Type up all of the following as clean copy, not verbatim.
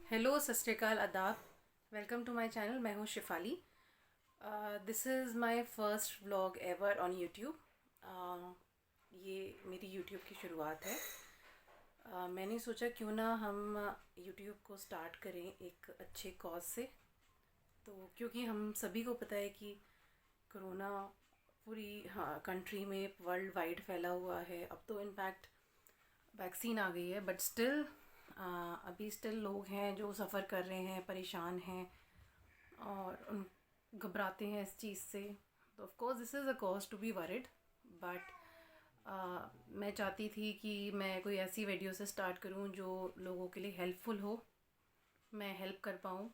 Hello सत श्री अकाल आदाब। Welcome to my channel. मैं हूँ Shifali. This is my first vlog ever on YouTube. ये मेरी यूट्यूब की शुरुआत है। मैंने सोचा क्यों ना हम यूट्यूब को स्टार्ट करें एक अच्छे कॉज से। तो क्योंकि हम सभी को पता है कि कोरोना पूरी कंट्री में वर्ल्ड वाइड फैला हुआ है। अब तो इनफैक्ट वैक्सीन आ गई है, बट स्टिल अभी स्टिल लोग हैं जो सफ़र कर रहे हैं, परेशान हैं और उन घबराते हैं इस चीज़ से। तो of course this is a cause to be worried, but मैं चाहती थी कि मैं कोई ऐसी वीडियो से स्टार्ट करूं जो लोगों के लिए हेल्पफुल हो, मैं हेल्प कर पाऊं।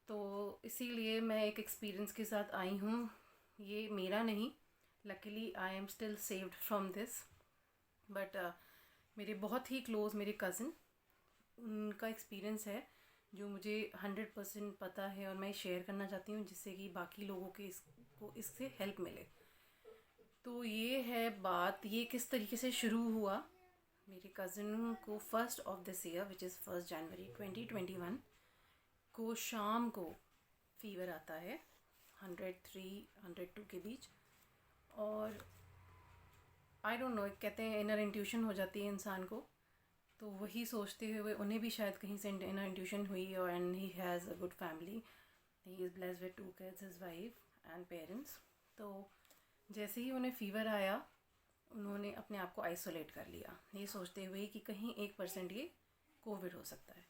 तो इसीलिए मैं एक एक्सपीरियंस के साथ आई हूँ। ये मेरा नहीं, luckily I am still saved from this, but मेरे बहुत ही क्लोज़ मेरे कज़न, उनका एक्सपीरियंस है जो मुझे 100% पता है और मैं शेयर करना चाहती हूँ, जिससे कि बाकी लोगों के इसको इससे हेल्प मिले। तो ये है बात, ये किस तरीके से शुरू हुआ। मेरे कज़न को first of this year which is 1 जनवरी 2021 को शाम को फीवर आता है 103 102 के बीच। और आई डोंट नो, कहते हैं इनर इंट्यूशन हो जाती है इंसान को। तो वही सोचते हुए उन्हें भी शायद कहीं से इनर इंट्यूशन हुई। और and he has a good family, he is blessed with 2 kids, his wife and parents. तो जैसे ही उन्हें फ़ीवर आया, उन्होंने अपने आप को आइसोलेट कर लिया, ये सोचते हुए कि कहीं 1% ये कोविड हो सकता है।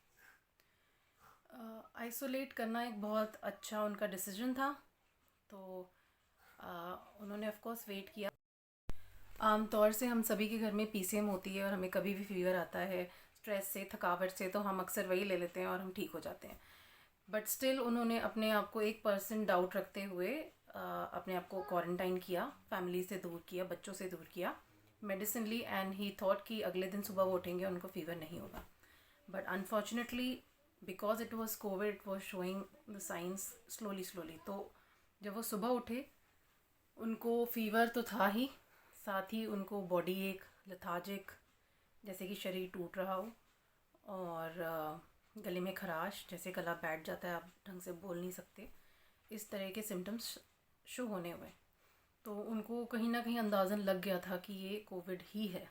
आइसोलेट करना एक बहुत अच्छा उनका डिसीजन था। तो उन्होंने ऑफ कोर्स वेट किया। आम तौर से हम सभी के घर में पीसीएम होती है और हमें कभी भी फीवर आता है स्ट्रेस से, थकावट से, तो हम अक्सर वही ले लेते हैं और हम ठीक हो जाते हैं। बट स्टिल उन्होंने अपने आप को 1% डाउट रखते हुए अपने आप को क्वारंटाइन किया, फैमिली से दूर किया, बच्चों से दूर किया मेडिसिनली। एंड ही थॉट कि अगले दिन सुबह वो उठेंगे उनको फीवर नहीं होगा। But unfortunately because it was Covid, it was showing the science slowly slowly. तो जब वो सुबह उठे, उनको फीवर तो था ही, साथ ही उनको बॉडी एक लेथार्जिक, जैसे कि शरीर टूट रहा हो, और गले में खराश, जैसे गला बैठ जाता है, आप ढंग से बोल नहीं सकते, इस तरह के सिम्टम्स शो होने हुए। तो उनको कहीं ना कहीं अंदाज़न लग गया था कि ये कोविड ही है।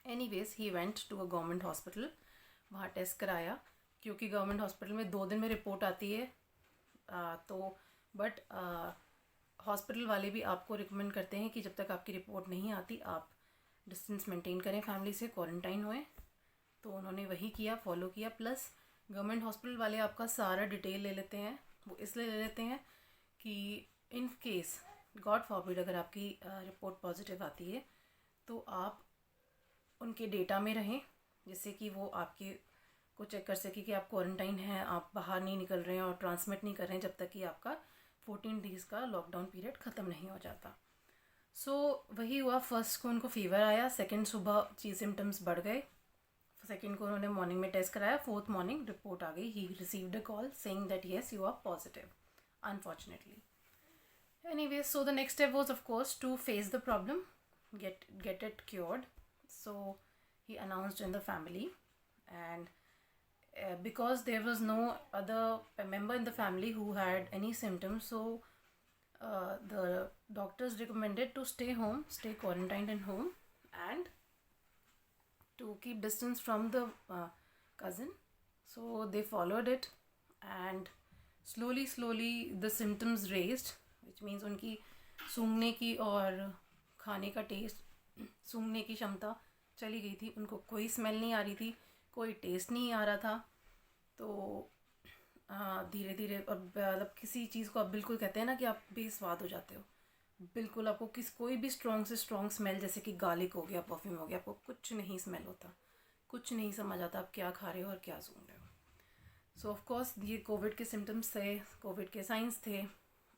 Anyways he went to a government hospital, वहाँ टेस्ट कराया, क्योंकि गवर्नमेंट हॉस्पिटल में 2 दिन में रिपोर्ट आती है। तो बट हॉस्पिटल वाले भी आपको रिकमेंड करते हैं कि जब तक आपकी रिपोर्ट नहीं आती आप डिस्टेंस मेंटेन करें, फैमिली से क्वारंटाइन हुए। तो उन्होंने वही किया, फॉलो किया। प्लस गवर्नमेंट हॉस्पिटल वाले आपका सारा डिटेल ले लेते हैं। वो इसलिए ले लेते हैं कि इन केस गॉड फॉरबिड अगर आपकी रिपोर्ट पॉजिटिव आती है तो आप उनके डेटा में रहें, जिससे कि वो आपके को चेक कर सके कि आप क्वारंटाइन हैं, आप बाहर नहीं निकल रहे हैं और ट्रांसमिट नहीं कर रहे हैं जब तक कि आपका 14 डेज़ का लॉकडाउन पीरियड ख़त्म नहीं हो जाता। सो वही हुआ। फर्स्ट को उनको फीवर आया, सेकंड सुबह चीज सिम्टम्स बढ़ गए, सेकंड को उन्होंने मॉर्निंग में टेस्ट कराया, फोर्थ मॉर्निंग रिपोर्ट आ गई। He received a call saying that yes you are positive, unfortunately. Anyway, so the next step was of course to face the problem, get it cured. So he announced in the family, and because there was no other member in the family who had any symptoms, so the doctors recommended to stay home, stay quarantined in home, and to keep distance from the cousin. So they followed it, and slowly the symptoms raised, which means उनकी सूंघने की और खाने का test, सूंघने की क्षमता चली गई थी। उनको कोई स्मेल नहीं आ रही थी, कोई टेस्ट नहीं आ रहा था। तो धीरे धीरे, और मतलब किसी चीज़ को आप बिल्कुल, कहते हैं ना कि आप बेस्वाद हो जाते हो, बिल्कुल आपको कोई भी स्ट्रॉन्ग से स्ट्रॉन्ग स्मेल, जैसे कि गार्लिक हो गया, परफ्यूम हो गया, आपको कुछ नहीं स्मेल होता, कुछ नहीं समझ आता आप क्या खा रहे हो और क्या सूंघ रहे हो। सो ऑफ कोर्स ये कोविड के सिम्टम्स थे, कोविड के साइंस थे।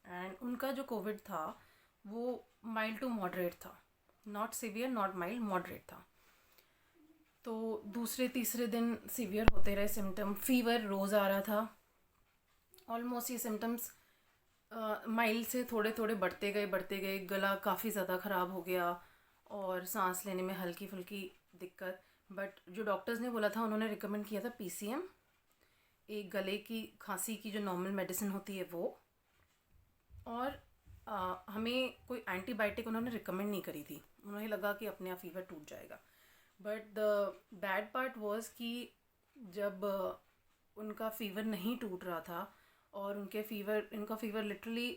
एंड उनका जो कोविड था वो माइल्ड टू मॉडरेट था, not severe, not mild, moderate था। तो दूसरे तीसरे दिन सीवियर होते रहे सिम्टम, फीवर रोज़ आ रहा था। ऑलमोस्ट ये सिम्टम्स माइल्ड से थोड़े थोड़े बढ़ते गए, गला काफ़ी ज़्यादा ख़राब हो गया और सांस लेने में हल्की फुल्की दिक्कत। बट जो डॉक्टर्स ने बोला था, उन्होंने रिकमेंड किया था पीसीएम। एक गले की खांसी की जो नॉर्मल मेडिसिन होती है वो, और हमें कोई एंटीबायोटिक उन्होंने रिकमेंड नहीं करी थी। उन्हें लगा कि अपने आप फीवर टूट जाएगा। But the bad part was कि जब उनका फीवर नहीं टूट रहा था और इनका fever literally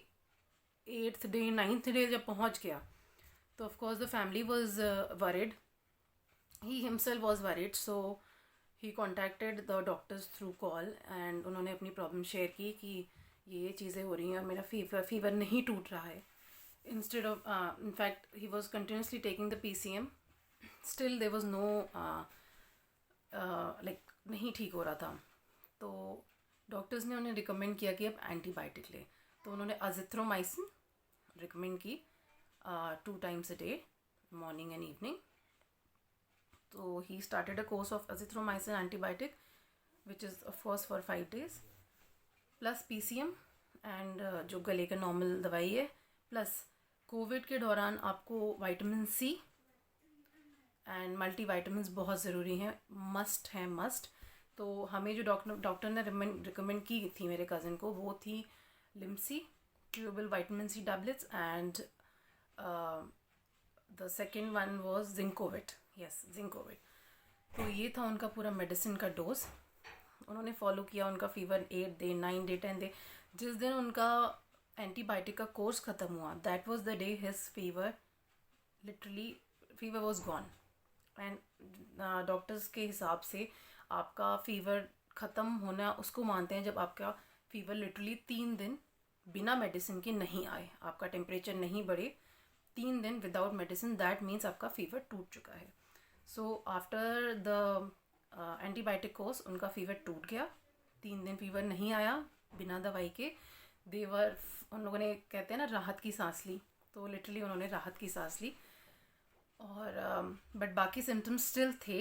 8th day 9th day जब पहुंच गया, तो of course the family was worried, he himself was worried. So he contacted the doctors through call and उन्होंने अपनी प्रॉब्लम शेयर की कि ये चीज़ें हो रही हैं और मेरा फीवर नहीं टूट रहा है। Instead of in fact he was continuously taking the PCM, still there was no like नहीं ठीक हो रहा था। तो डॉक्टर्स ने उन्हें रिकमेंड किया कि अब एंटीबायोटिक ले, तो उन्होंने अजिथ्रोमाइसिन रिकमेंड की 2 times a day, morning and evening. तो he started a course of azithromycin antibiotic which is of course for 5 days plus PCM and जो गले का नॉर्मल दवाई है, प्लस कोविड के दौरान आपको vitamin C and multi vitamin बहुत ज़रूरी हैं, मस्ट हैं, मस्ट। तो हमें जो डॉक्टर ने रिकमेंड की थी मेरे कज़न को, वो थी लिम्सी ट्यूबल vitamin C tablets and the second one was Zincovit, yes Zincovit. तो ये था उनका पूरा मेडिसिन का डोज। उन्होंने फॉलो किया, उनका फीवर 8 day 9 day 10 day, जिस दिन उनका एंटीबायोटिक का कोर्स ख़त्म हुआ, that was the day his fever was gone. And doctors के हिसाब से आपका फीवर ख़त्म होना उसको मानते हैं जब आपका फीवर लिटरली 3 दिन बिना मेडिसिन के नहीं आए, आपका टेम्परेचर नहीं बढ़े 3 दिन विदाउट मेडिसिन, दैट मीन्स आपका फीवर टूट चुका है। So after the antibiotic course उनका फीवर टूट गया, 3 दिन फीवर नहीं आया बिना दवाई के। उन लोगों ने कहते हैं ना राहत की सांस ली, तो लिटरली उन्होंने राहत की सांस ली। और बट बाकी सिम्टम्स स्टिल थे,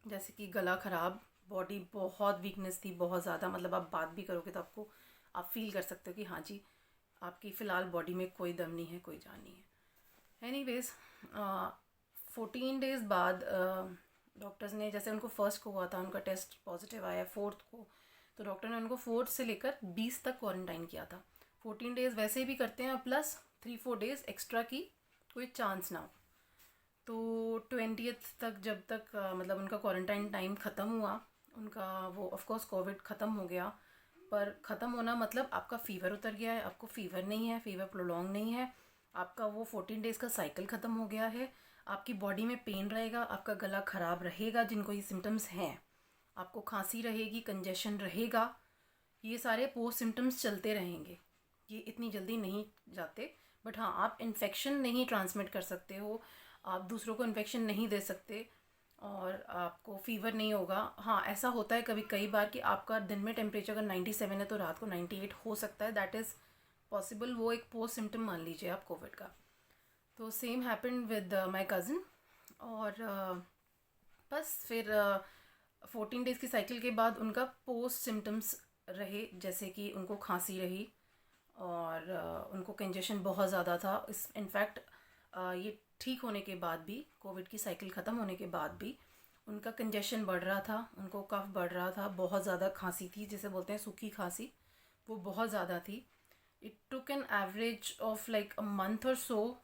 जैसे कि गला ख़राब, बॉडी बहुत वीकनेस थी, बहुत ज़्यादा, मतलब आप बात भी करोगे तो आप फील कर सकते हो कि हाँ जी आपकी फ़िलहाल बॉडी में कोई दम नहीं है, कोई जान नहीं है। एनीवेज 14 days बाद डॉक्टर्स ने, जैसे उनको फर्स्ट को हुआ था, उनका टेस्ट पॉजिटिव आया 4th को, तो डॉक्टर ने उनको 4th से लेकर 20 तक क्वारंटाइन किया था। 14 days वैसे भी करते हैं, प्लस 3-4 days एक्स्ट्रा की कोई चांस ना हो। तो 20th तक, जब तक मतलब उनका क्वारंटाइन टाइम ख़त्म हुआ, उनका वो ऑफकोर्स कोविड ख़त्म हो गया, पर ख़त्म होना मतलब आपका फ़ीवर उतर गया है, आपको फ़ीवर नहीं है, फ़ीवर प्रोलॉन्ग नहीं है, आपका वो 14 days का साइकिल ख़त्म हो गया है, आपकी बॉडी में पेन रहेगा, आपका गला ख़राब रहेगा जिनको ये सिम्टम्स हैं, आपको खांसी रहेगी, कंजेशन रहेगा, ये सारे पोस्ट सिम्टम्स चलते रहेंगे, ये इतनी जल्दी नहीं जाते। बट हाँ, आप इन्फेक्शन नहीं ट्रांसमिट कर सकते हो, आप दूसरों को इन्फेक्शन नहीं दे सकते, और आपको फ़ीवर नहीं होगा। हाँ, ऐसा होता है कभी कई बार कि आपका दिन में टेम्परेचर अगर 97 है तो रात को 98 हो सकता है, दैट इज़ पॉसिबल, वो एक पोस्ट सिम्टम मान लीजिए आप कोविड का। तो same happen with my cousin. और बस फिर 14 days की साइकिल के बाद उनका पोस्ट सिम्टम्स रहे, जैसे कि उनको खांसी रही और उनको कंजेशन बहुत ज़्यादा था। इनफैक्ट ये ठीक होने के बाद भी, कोविड की साइकिल ख़त्म होने के बाद भी उनका कंजेशन बढ़ रहा था, उनको कफ बढ़ रहा था, बहुत ज़्यादा खांसी थी, जिसे बोलते हैं सूखी खांसी, वो बहुत ज़्यादा थी। It took an average of like a month और सो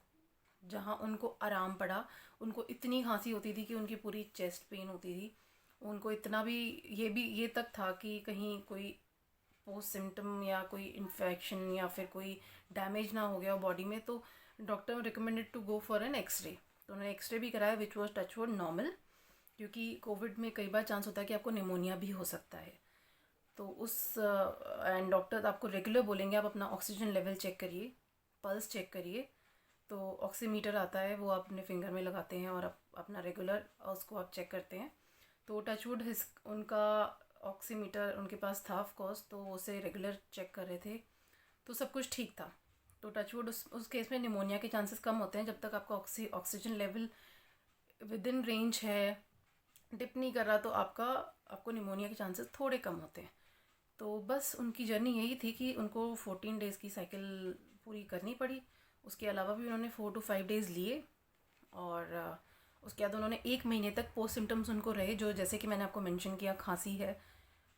जहाँ उनको आराम पड़ा। उनको इतनी खांसी होती थी कि उनकी पूरी चेस्ट पेन होती थी, उनको इतना भी ये तक था कि कहीं कोई पोस्ट सिम्टम या कोई इन्फेक्शन या फिर कोई डैमेज ना हो गया बॉडी में। तो doctor recommended to go for an X-ray, तो उन्होंने एक्सरे भी कराया विच वॉज टचवुड नॉर्मल, क्योंकि कोविड में कई बार चांस होता है कि आपको निमोनिया भी हो सकता है। तो उस एंड डॉक्टर आपको रेगुलर बोलेंगे आप अपना ऑक्सीजन लेवल चेक करिए, पल्स चेक करिए। तो ऑक्सीमीटर आता है, वो आप अपने फिंगर में लगाते हैं और अपना रेगुलर उसको आप चेक करते हैं। तो टचवुड उनका ऑक्सीमीटर उनके पास था ऑफकोर्स, तो उसे रेगुलर चेक कर रहे थे, तो सब कुछ ठीक था। तो टचवुड उस केस में निमोनिया के चांसेस कम होते हैं जब तक आपका oxygen level with in range है, डिप नहीं कर रहा, तो आपको निमोनिया के चांसेस थोड़े कम होते हैं। तो बस उनकी जर्नी यही थी कि उनको 14 days की साइकिल पूरी करनी पड़ी। उसके अलावा भी उन्होंने 4 to 5 days लिए, और उसके बाद उन्होंने 1 महीने तक पोस्ट सिम्टम्स उनको रहे, जो जैसे कि मैंने आपको मेंशन किया, खांसी है,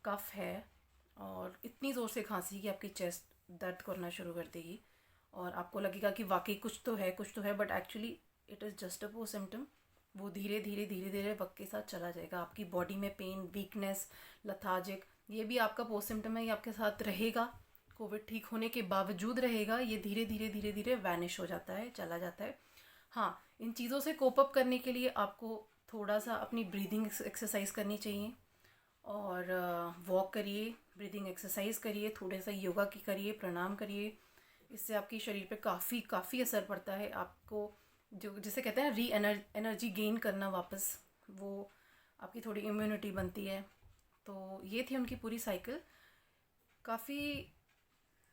कफ है और इतनी ज़ोर से खांसी कि आपकी चेस्ट दर्द करना शुरू कर देगी और आपको लगेगा कि वाकई कुछ तो है, but actually it is just a post symptom. वो धीरे धीरे वक्त के साथ चला जाएगा। आपकी बॉडी में पेन, वीकनेस, लथार्जिक, ये भी आपका पोस्ट सिम्टम है, ये आपके साथ रहेगा। कोविड ठीक होने के बावजूद रहेगा। ये धीरे धीरे वैनिश हो जाता है, चला जाता है। हाँ, इन चीज़ों से कोप अप करने के लिए आपको थोड़ा सा अपनी ब्रीदिंग एक्सरसाइज करनी चाहिए और वॉक करिए, ब्रीदिंग एक्सरसाइज करिए, थोड़ा सा योगा की करिए, प्राणायाम करिए। इससे आपकी शरीर पे काफ़ी असर पड़ता है। आपको जो जिसे कहते हैं री एनर्जी गेन करना वापस, वो आपकी थोड़ी इम्यूनिटी बनती है। तो ये थी उनकी पूरी साइकिल। काफ़ी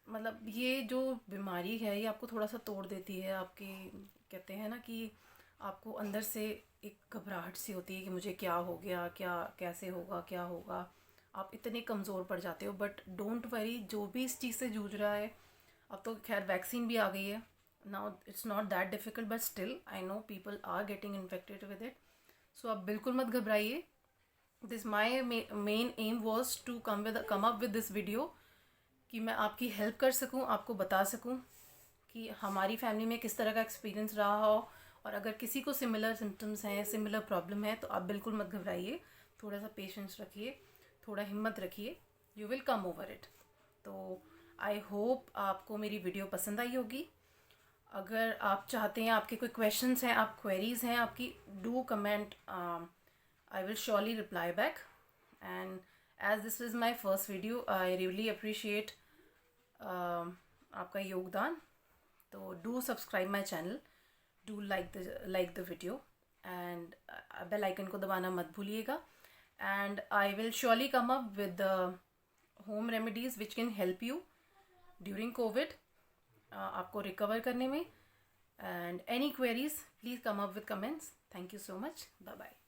मतलब ये जो बीमारी है ये आपको थोड़ा सा तोड़ देती है। आपके कहते हैं ना कि आपको अंदर से एक घबराहट सी होती है कि मुझे क्या हो गया, क्या कैसे होगा, क्या होगा। आप इतने कमज़ोर पड़ जाते हो। बट डोंट वरी, जो भी इस चीज़ से जूझ रहा है, अब तो खैर वैक्सीन भी आ गई है। Now it's not that difficult, but still I know people are getting infected with it. सो आप बिल्कुल मत घबराइए। This my main aim was to come up with this video कि मैं आपकी हेल्प कर सकूं, आपको बता सकूं कि हमारी फैमिली में किस तरह का एक्सपीरियंस रहा हो। और अगर किसी को सिमिलर सिम्टम्स हैं, सिमिलर प्रॉब्लम है, तो आप बिल्कुल मत घबराइए। थोड़ा सा पेशेंस रखिए, थोड़ा हिम्मत रखिए, you will come over it. तो आई होप आपको मेरी वीडियो पसंद आई होगी। अगर आप चाहते हैं, आपके कोई क्वेश्चंस हैं, आप क्वेरीज़ हैं आपकी, do comment, I will surely reply back. And as this is my first video, I really appreciate आपका योगदान। तो do subscribe my channel, do like the video and bell icon को दबाना मत भूलिएगा। And I will surely come up with home remedies which can help you during COVID, आपको recover करने में। And any queries please come up with comments. Thank you so much, bye bye.